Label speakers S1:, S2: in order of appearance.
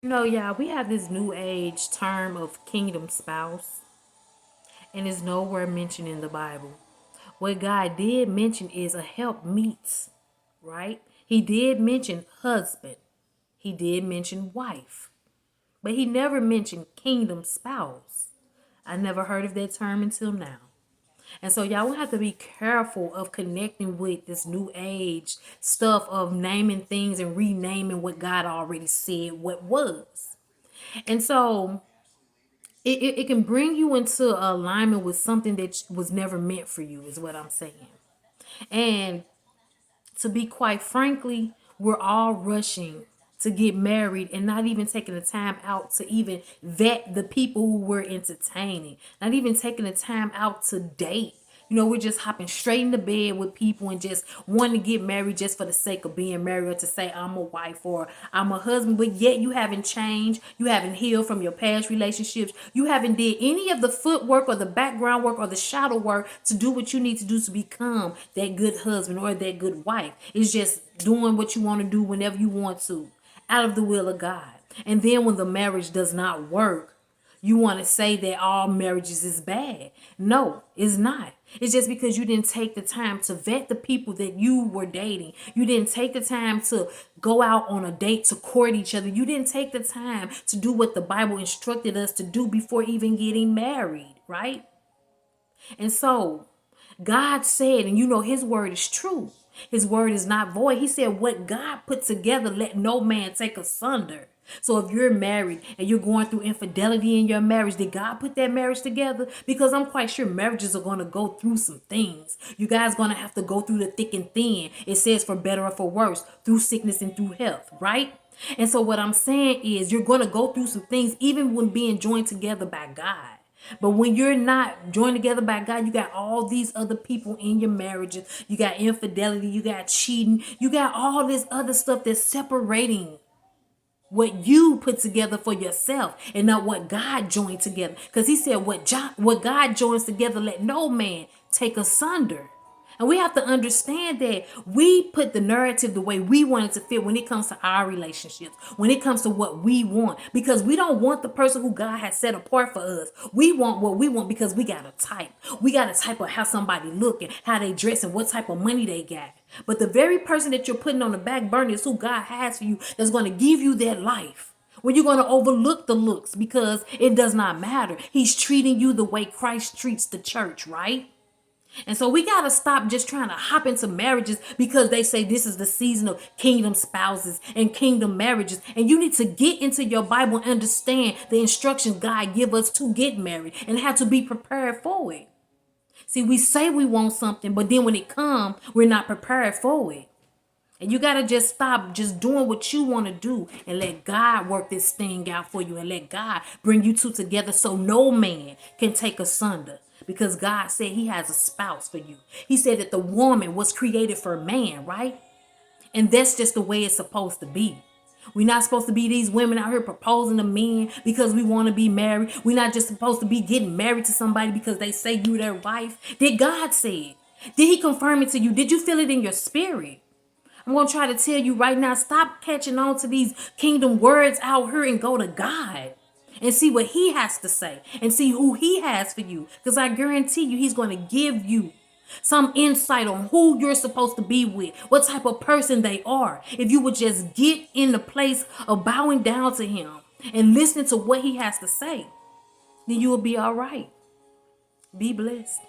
S1: Yeah, we have this new age term of kingdom spouse, and it's nowhere mentioned in the Bible. What God did mention is a help meets, right? He did mention husband, he did mention wife, but he never mentioned kingdom spouse. I never heard of that term until now. And so y'all will have to be careful of connecting with this new age stuff of naming things and renaming what God already said what was. And so it can bring you into alignment with something that was never meant for you, is what I'm saying. And to be quite frankly, we're all rushing to get married and not even taking the time out to even vet the people who we're entertaining, not even taking the time out to date. We're just hopping straight into bed with people and just wanting to get married just for the sake of being married or to say I'm a wife or I'm a husband, but yet you haven't changed, you haven't healed from your past relationships, you haven't did any of the footwork or the background work or the shadow work to do what you need to do to become that good husband or that good wife. It's just doing what you want to do whenever you want to, out of the will of God. And then when the marriage does not work, you want to say that all marriages is bad. No, it's not. It's just because you didn't take the time to vet the people that you were dating. You didn't take the time to go out on a date to court each other. You didn't take the time to do what the Bible instructed us to do before even getting married, right? And so God said, and his word is true. His word is not void. He said, what God put together, let no man take asunder. So if you're married and you're going through infidelity in your marriage, did God put that marriage together? Because I'm quite sure marriages are going to go through some things. You guys going to have to go through the thick and thin. It says for better or for worse, through sickness and through health, right? And so what I'm saying is you're going to go through some things even when being joined together by God. But when you're not joined together by God, you got all these other people in your marriages. You got infidelity, you got cheating, you got all this other stuff that's separating what you put together for yourself and not what God joined together. Because he said, what God joins together, let no man take asunder. And we have to understand that we put the narrative the way we want it to fit when it comes to our relationships, when it comes to what we want, because we don't want the person who God has set apart for us. We want what we want because we got a type. We got a type of how somebody look and how they dress and what type of money they got. But the very person that you're putting on the back burner is who God has for you that's going to give you that life. When you're going to overlook the looks because it does not matter. He's treating you the way Christ treats the church, right? And so we got to stop just trying to hop into marriages because they say this is the season of kingdom spouses and kingdom marriages. And you need to get into your Bible and understand the instructions God give us to get married and how to be prepared for it. See, we say we want something, but then when it comes, we're not prepared for it. And you got to just stop just doing what you want to do and let God work this thing out for you and let God bring you two together so no man can take asunder. Because God said he has a spouse for you. He said that the woman was created for man, right? And that's just the way it's supposed to be. We're not supposed to be these women out here proposing to men because we want to be married. We're not just supposed to be getting married to somebody because they say you their wife. Did God say it? Did he confirm it to you? Did you feel it in your spirit? I'm going to try to tell you right now, stop catching on to these kingdom words out here and go to God and see what he has to say and see who he has for you. Because I guarantee you, he's going to give you some insight on who you're supposed to be with, what type of person they are. If you would just get in the place of bowing down to him and listening to what he has to say, then you will be all right. Be blessed.